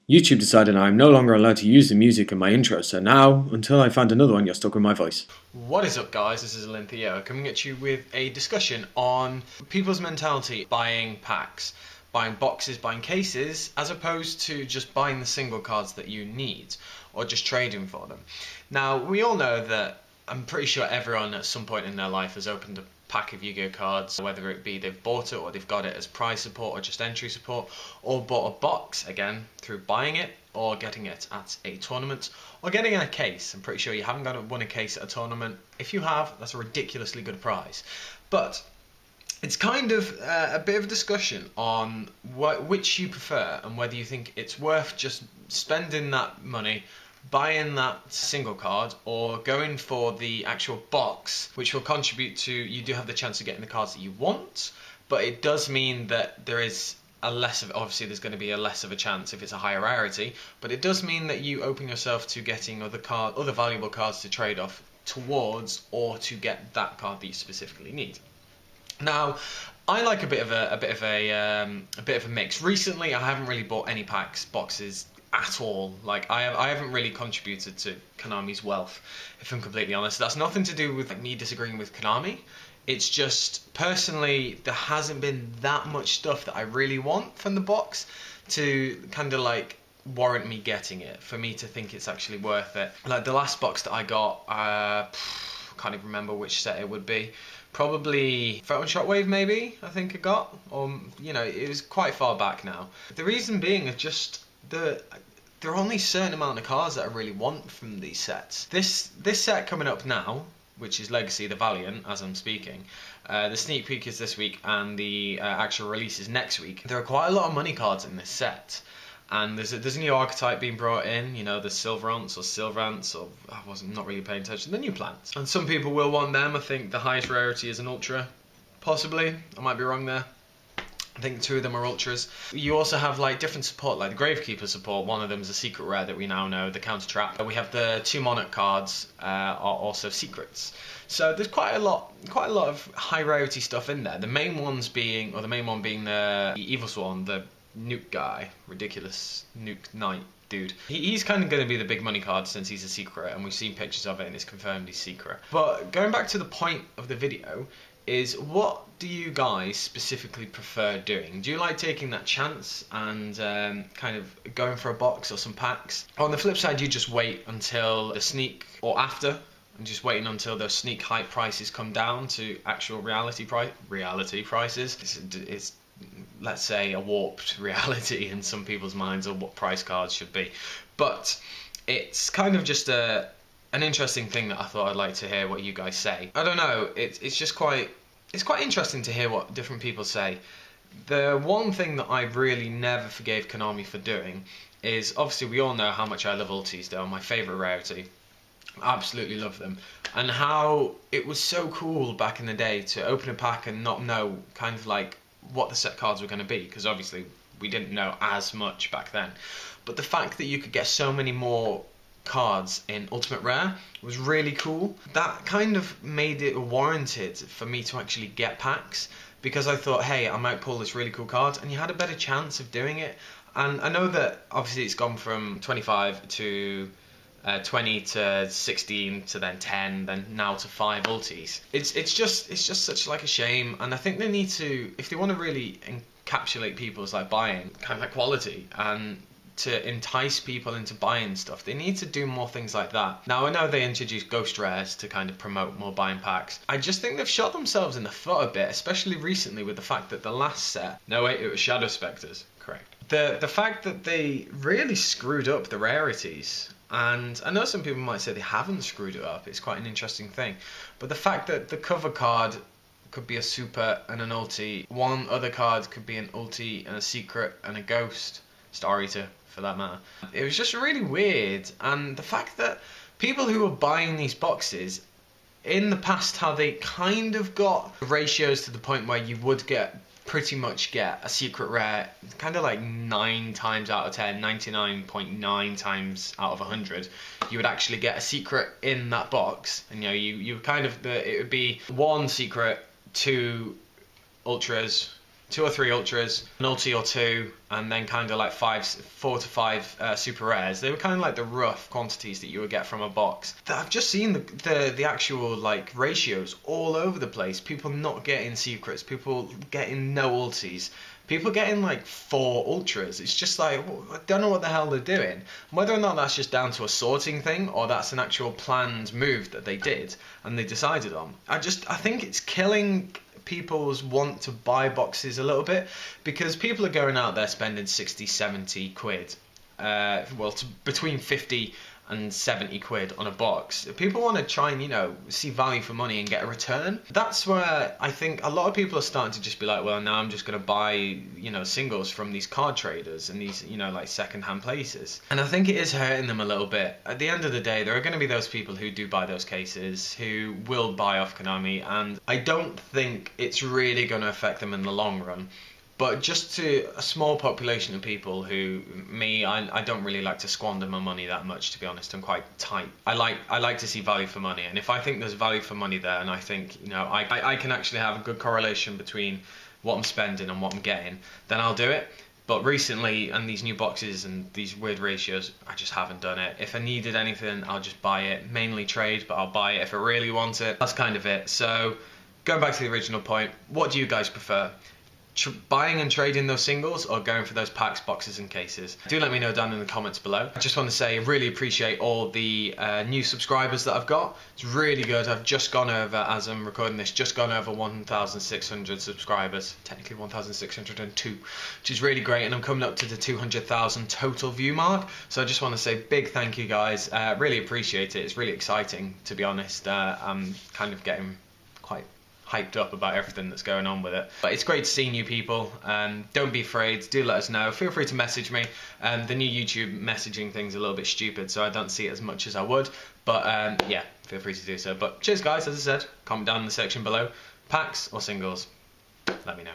YouTube decided I'm no longer allowed to use the music in my intro, so now, until I find another one, you're stuck with my voice. What is up, guys? This is Olympia coming at you with a discussion on people's mentality buying packs, buying boxes, buying cases, as opposed to just buying the single cards that you need or just trading for them. Now, we all know that I'm pretty sure everyone at some point in their life has opened a pack of Yu-Gi-Oh cards, whether it be they've bought it or they've got it as prize support or just entry support, or bought a box, again, through buying it or getting it at a tournament, or getting in a case. I'm pretty sure you haven't won a case at a tournament. If you have, that's a ridiculously good prize. But it's kind of a bit of a discussion on which you prefer and whether you think it's worth just spending that money buying that single card or going for the actual box, which will contribute to, you do have the chance of getting the cards that you want, but it does mean that there is a less of, obviously there's going to be a less of a chance if it's a higher rarity, but it does mean that you open yourself to getting other valuable cards to trade off towards, or to get that card that you specifically need. Now, I like a bit of a mix. Recently, I haven't really bought any boxes at all. Like I haven't really contributed to Konami's wealth, if I'm completely honest. That's nothing to do with me disagreeing with Konami. It's just personally there hasn't been that much stuff that I really want from the box to kind of like warrant me getting it, for me to think it's actually worth it. Like the last box that I got, can't even remember which set it would be. Probably Photon Shockwave, maybe, I think I got. Or, you know, it was quite far back now. The reason being is just there are only a certain amount of cards that I really want from these sets. This set coming up now, which is Legacy, the Valiant, as I'm speaking, the sneak peek is this week and the actual release is next week. There are quite a lot of money cards in this set. And there's a new archetype being brought in, you know, the Silverance or Silverance, or I wasn't not really paying attention, the new plants. And some people will want them. I think the highest rarity is an Ultra, possibly. I might be wrong there. I think 2 of them are Ultras. You also have like different support, like the Gravekeeper support. One of them is a secret rare that we now know, the Counter Trap. We have the 2 Monarch cards are also secrets. So there's quite a lot of high rarity stuff in there. The main one being the Evil Swan, the Nuke guy, ridiculous Nuke Knight dude. He's kind of going to be the big money card since he's a secret, and we've seen pictures of it and it's confirmed he's secret. But going back to the point of the video, is what do you guys specifically prefer doing? Do you like taking that chance and kind of going for a box or some packs? On the flip side, you just wait until the sneak, or after, and just waiting until those sneak hype prices come down to actual reality prices. It's let's say a warped reality in some people's minds of what price cards should be, but it's kind of just an interesting thing that I thought I'd like to hear what you guys say. I don't know, it's quite interesting to hear what different people say. The one thing that I really never forgave Konami for doing is, obviously we all know how much I love ultis, they're my favourite rarity. I absolutely love them, and how it was so cool back in the day to open a pack and not know kind of like what the set cards were going to be, because obviously we didn't know as much back then. But the fact that you could get so many more cards in Ultimate Rare was really cool. That kind of made it warranted for me to actually get packs, because I thought, hey, I might pull this really cool card, and you had a better chance of doing it. And I know that obviously it's gone from 25 to 20 to 16 to then 10, then now to 5 ultis. It's just such like a shame, and I think they need to, if they want to really encapsulate people's like buying kind of like quality and to entice people into buying stuff, they need to do more things like that. Now I know they introduced ghost rares to kind of promote more buying packs. I just think they've shot themselves in the foot a bit, especially recently with the fact that the last set, no wait, it was Shadow Spectres, correct. The fact that they really screwed up the rarities. And I know some people might say they haven't screwed it up, it's quite an interesting thing. But the fact that the cover card could be a super and an ulti, one other card could be an ulti and a secret and a ghost, Star Eater for that matter. It was just really weird, and the fact that people who were buying these boxes, in the past how they kind of got ratios to the point where you would pretty much get a secret rare kind of like 9 times out of 10, 99.9 times out of 100, you would actually get a secret in that box. And you know, you kind of, it would be 1 secret, 2 ultras, 2 or 3 ultras, an ulti or 2, and then kind of like 4 to 5 super rares. They were kind of like the rough quantities that you would get from a box. I've just seen the actual like ratios all over the place. People not getting secrets, people getting no ultis, people getting like 4 ultras. It's just like, I don't know what the hell they're doing. Whether or not that's just down to a sorting thing, or that's an actual planned move that they did and they decided on. I think it's killing people's want to buy boxes a little bit, because people are going out there spending 60, 70 quid, between 50 and 70 quid on a box. People want to try and, see value for money and get a return. That's where I think a lot of people are starting to just be like, well, now I'm just going to buy, singles from these card traders and these, like second-hand places. And I think it is hurting them a little bit. At the end of the day, there are going to be those people who do buy those cases, who will buy off Konami, and I don't think it's really going to affect them in the long run. But just to a small population of people who, I don't really like to squander my money that much, to be honest. I'm quite tight. I like to see value for money, and if I think there's value for money there, and I think I can actually have a good correlation between what I'm spending and what I'm getting, then I'll do it. But recently, and these new boxes and these weird ratios, I just haven't done it. If I needed anything, I'll just buy it. Mainly trade, but I'll buy it if I really want it. That's kind of it. So, going back to the original point, what do you guys prefer? Buying and trading those singles, or going for those packs, boxes and cases? Do let me know down in the comments below. I just want to say I really appreciate all the new subscribers that I've got. It's really good. I've just gone over, as I'm recording this, 1,600 subscribers, technically 1,602, which is really great, and I'm coming up to the 200,000 total view mark. So I just want to say big thank you guys. Really appreciate it. It's really exciting, to be honest. I'm kind of getting quite hyped up about everything that's going on with it, but it's great to see new people. Don't be afraid, do let us know, feel free to message me. The new YouTube messaging thing's a little bit stupid, so I don't see it as much as I would, but yeah, feel free to do so. But cheers guys, as I said, comment down in the section below, packs or singles, let me know.